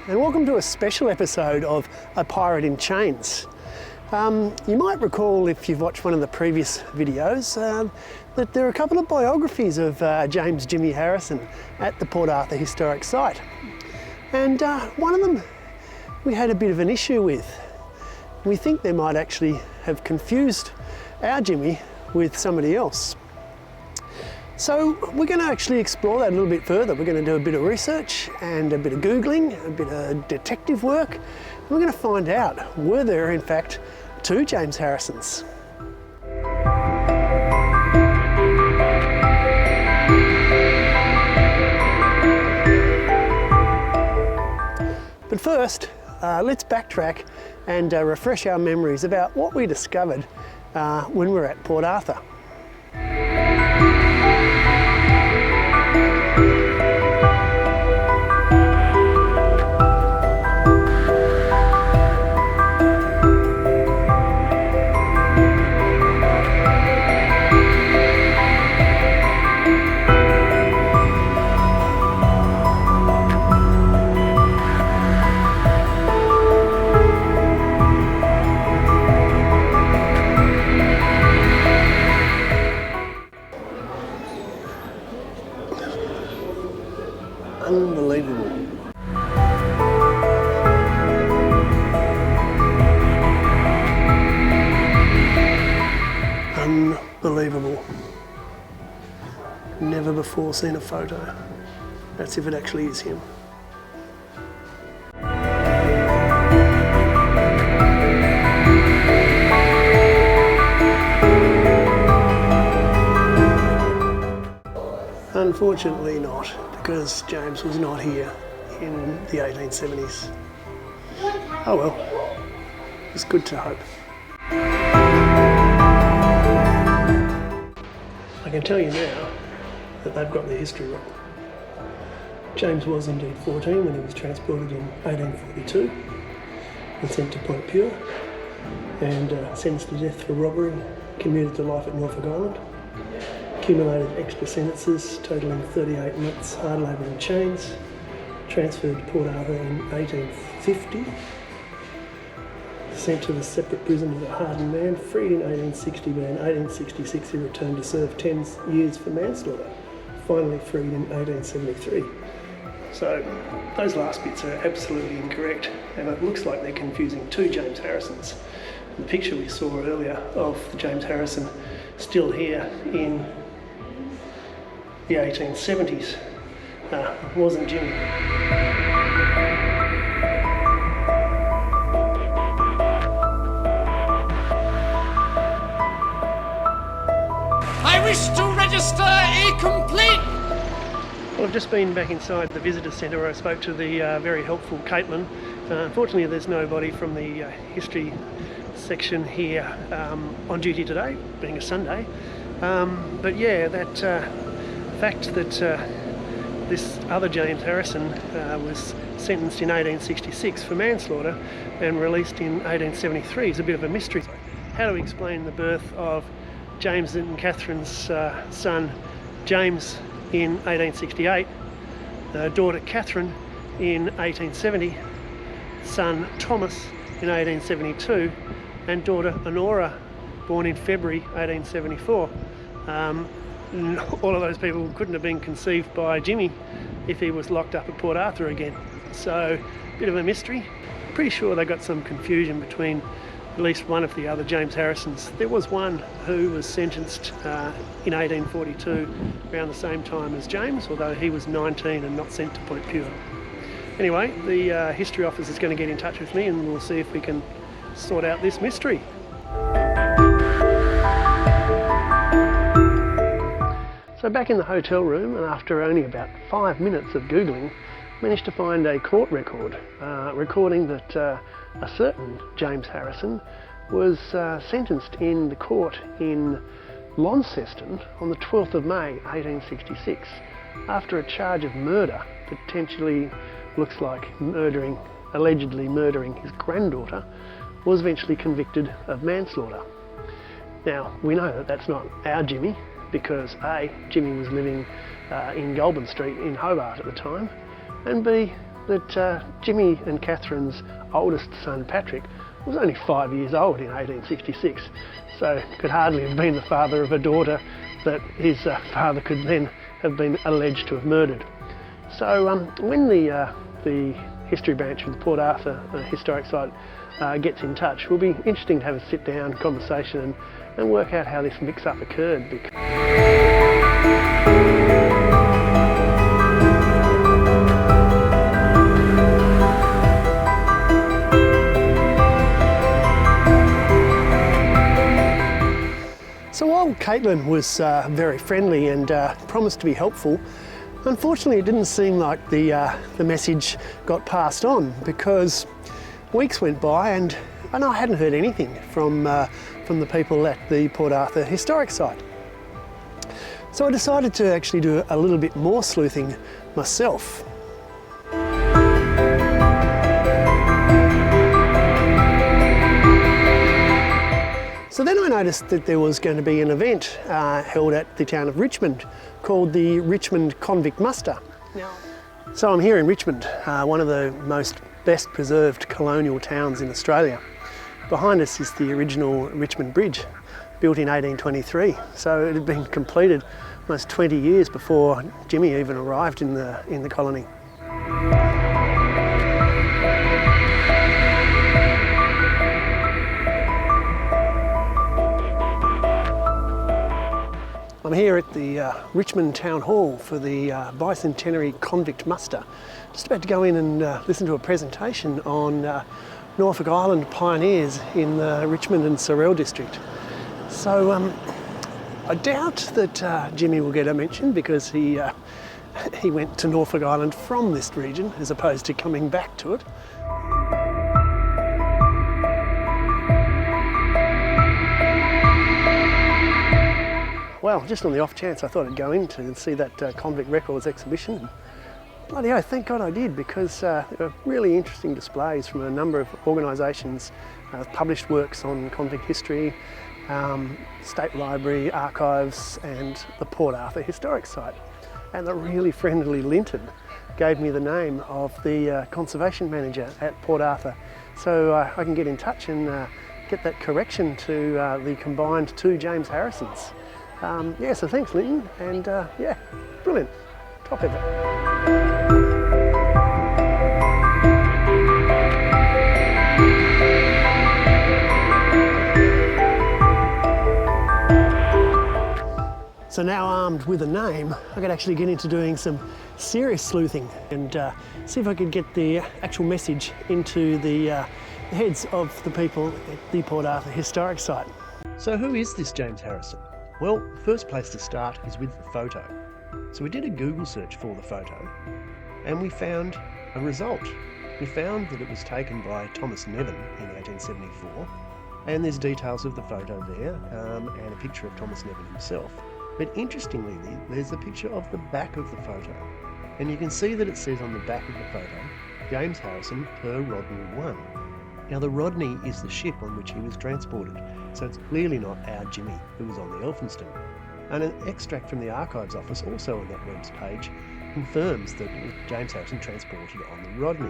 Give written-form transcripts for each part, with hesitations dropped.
and welcome to a special episode of A Pirate in Chains. You might recall, if you've watched one of the previous videos, that there are a couple of biographies of James Jimmy Harrison at the Port Arthur Historic Site. And one of them we had a bit of an issue with. We think they might actually have confused our Jimmy with somebody else. So we're going to actually explore that a little bit further. We're going to do a bit of research and a bit of Googling, a bit of detective work. And we're going to find out, were there in fact two James Harrisons? But first, let's backtrack and refresh our memories about what we discovered when we were at Port Arthur. Unbelievable. Unbelievable. Never before seen a photo. That's if it actually is him. Unfortunately not, because James was not here in the 1870s. Oh well, it's good to hope. I can tell you now that they've got the history wrong. James was indeed 14 when he was transported in 1842 and sent to Point Pure and sentenced to death for robbery, commuted to life at Norfolk Island. Accumulated extra sentences totalling 38 months hard labour in chains, transferred to Port Arthur in 1850, sent to the separate prison as a hardened man, freed in 1860, but in 1866 he returned to serve 10 years for manslaughter, finally freed in 1873. So those last bits are absolutely incorrect, and it looks like they're confusing two James Harrisons. The picture we saw earlier of the James Harrison still here in the 1870s wasn't Jimmy. I wish to register a complaint. Well, I've just been back inside the visitor centre where I spoke to the very helpful Caitlin. Unfortunately, there's nobody from the history section here on duty today, being a Sunday. But yeah, that fact that this other James Harrison was sentenced in 1866 for manslaughter and released in 1873 is a bit of a mystery. How do we explain the birth of James and Catherine's son James in 1868, daughter Catherine in 1870, son Thomas in 1872, and daughter Honora, born in February 1874. All of those people couldn't have been conceived by Jimmy if he was locked up at Port Arthur again. So, a bit of a mystery. Pretty sure they got some confusion between at least one of the other James Harrisons. There was one who was sentenced in 1842 around the same time as James, although he was 19 and not sent to Point Pure. Anyway, the history officer is going to get in touch with me and we'll see if we can sort out this mystery. So back in the hotel room, and after only about 5 minutes of Googling, managed to find a court record recording that a certain James Harrison was sentenced in the court in Launceston on the 12th of May 1866 after a charge of murder, potentially looks like allegedly murdering his granddaughter, was eventually convicted of manslaughter. Now, we know that that's not our Jimmy, because A, Jimmy was living in Goulburn Street in Hobart at the time, and B, that Jimmy and Catherine's oldest son Patrick was only 5 years old in 1866, so could hardly have been the father of a daughter that his father could then have been alleged to have murdered. So when the history branch of the Port Arthur Historic Site gets in touch, it will be interesting to have a sit-down conversation and work out how this mix-up occurred. So while Caitlin was very friendly and promised to be helpful, unfortunately it didn't seem like the message got passed on, because weeks went by and I hadn't heard anything from the people at the Port Arthur Historic Site. So I decided to actually do a little bit more sleuthing myself. So then I noticed that there was going to be an event held at the town of Richmond called the Richmond Convict Muster. So I'm here in Richmond, one of the most best preserved colonial towns in Australia. Behind us is the original Richmond Bridge, built in 1823. So it had been completed almost 20 years before Jimmy even arrived in the colony. I'm here at the Richmond Town Hall for the Bicentenary Convict Muster. Just about to go in and listen to a presentation on Norfolk Island pioneers in the Richmond and Sorell district. So I doubt that Jimmy will get a mention, because he went to Norfolk Island from this region as opposed to coming back to it. Well, just on the off chance, I thought I'd go in to see that Convict Records exhibition. Bloody hell, thank God I did, because there were really interesting displays from a number of organisations, published works on convict history, State Library, Archives and the Port Arthur Historic Site. And the really friendly Linton gave me the name of the conservation manager at Port Arthur, so I can get in touch and get that correction to the combined 2 James Harrisons. Yeah, so thanks Linton, and yeah, brilliant, top effort. So now armed with a name, I could actually get into doing some serious sleuthing and see if I could get the actual message into the heads of the people at the Port Arthur Historic Site. So who is this James Harrison? Well, the first place to start is with the photo. So we did a Google search for the photo and we found a result. We found that it was taken by Thomas Nevin in 1874, and there's details of the photo there and a picture of Thomas Nevin himself. But interestingly, there's a picture of the back of the photo, and you can see that it says on the back of the photo, James Harrison per Rodney 1. Now the Rodney is the ship on which he was transported, so it's clearly not our Jimmy who was on the Elphinstone. And an extract from the Archives Office, also on that web's page, confirms that it was James Harrison transported on the Rodney.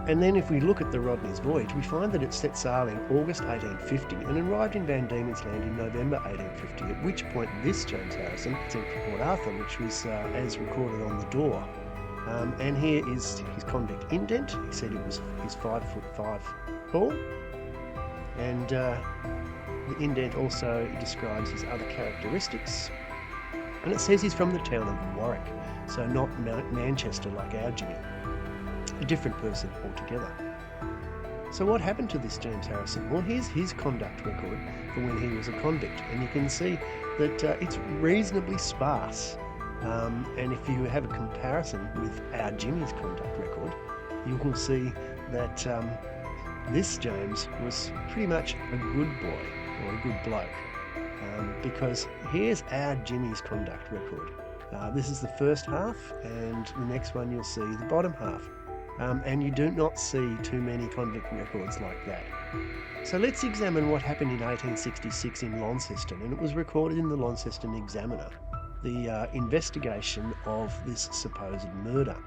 And then if we look at the Rodney's voyage, we find that it set sailing August 1850 and arrived in Van Diemen's Land in November 1850, at which point this James Harrison sent to Port Arthur, which was as recorded on the door. And here is his convict indent. He said it was his 5'5" tall, and the indent also describes his other characteristics. And it says he's from the town of Warwick, so not Manchester like our Jimmy. A different person altogether. So what happened to this James Harrison? Well, here's his conduct record for when he was a convict, and you can see that it's reasonably sparse. And if you have a comparison with our Jimmy's conduct record, you will see that this James was pretty much a good boy, or a good bloke, because here's our Jimmy's conduct record. This is the first half, and the next one you'll see the bottom half. And you do not see too many convict records like that. So let's examine what happened in 1866 in Launceston, and it was recorded in the Launceston Examiner. the investigation of this supposed murder.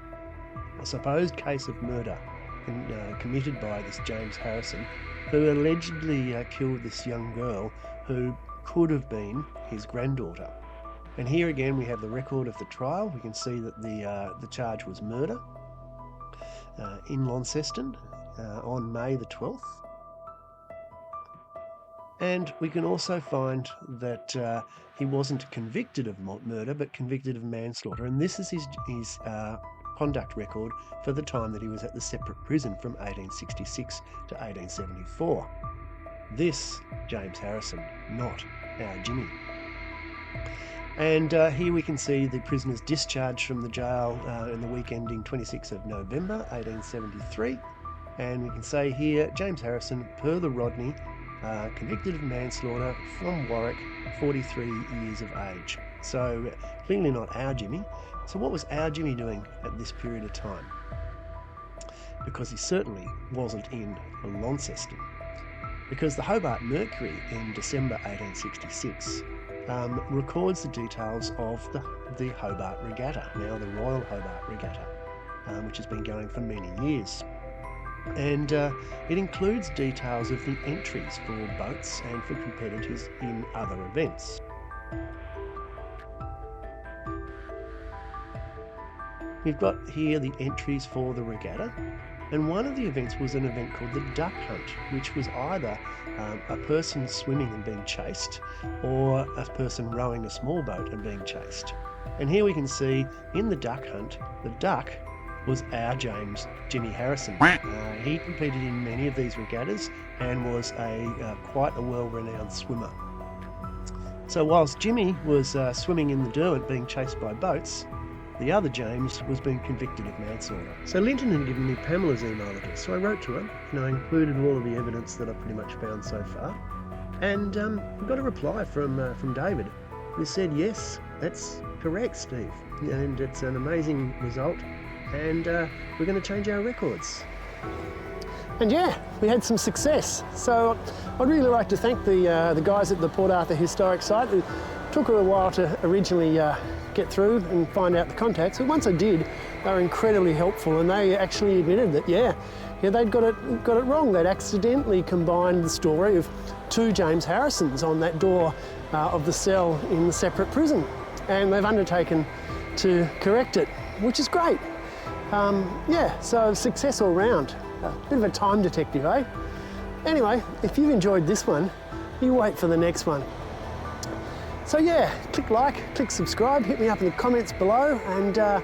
A supposed case of murder committed by this James Harrison, who allegedly killed this young girl who could have been his granddaughter. And here again we have the record of the trial. We can see that the charge was murder in Launceston on May the 12th. And we can also find that he wasn't convicted of murder, but convicted of manslaughter. And this is his conduct record for the time that he was at the separate prison from 1866 to 1874. This James Harrison, not our Jimmy. And here we can see the prisoners discharged from the jail in the week ending 26th of November 1873. And we can say here, James Harrison, per the Rodney, convicted of manslaughter from Warwick, 43 years of age. So clearly not our Jimmy. So what was our Jimmy doing at this period of time? Because he certainly wasn't in Launceston. Because the Hobart Mercury in December 1866 records the details of the Hobart Regatta, now the Royal Hobart Regatta, which has been going for many years. And it includes details of the entries for boats and for competitors in other events. We've got here the entries for the regatta, and one of the events was an event called the duck hunt, which was either a person swimming and being chased, or a person rowing a small boat and being chased. And here we can see in the duck hunt, the duck was our Jimmy Harrison. He competed in many of these regattas and was quite a well-renowned swimmer. So whilst Jimmy was swimming in the Derwent being chased by boats, the other James was being convicted of manslaughter. So Linton had given me Pamela's email address, so I wrote to her, and I included all of the evidence that I've pretty much found so far. And we got a reply from David, who said, yes, that's correct, Steve. And it's an amazing result, and we're going to change our records. And yeah, we had some success. So I'd really like to thank the guys at the Port Arthur Historic Site. It took a while to originally get through and find out the contacts, but once I did, they were incredibly helpful, and they actually admitted that they'd got it wrong. They'd accidentally combined the story of two James Harrisons on that door of the cell in the separate prison, and they've undertaken to correct it, which is great. So success all round. A bit of a time detective, eh? Anyway, if you've enjoyed this one, you wait for the next one. So yeah, click like, click subscribe, hit me up in the comments below, and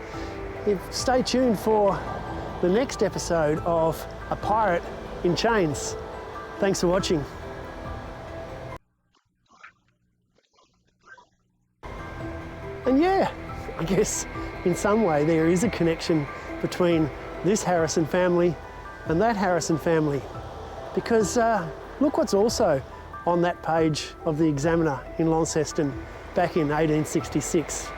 stay tuned for the next episode of A Pirate in Chains. Thanks for watching. And yeah, I guess in some way there is a connection between this Harrison family and that Harrison family, because look what's also on that page of the Examiner in Launceston back in 1866.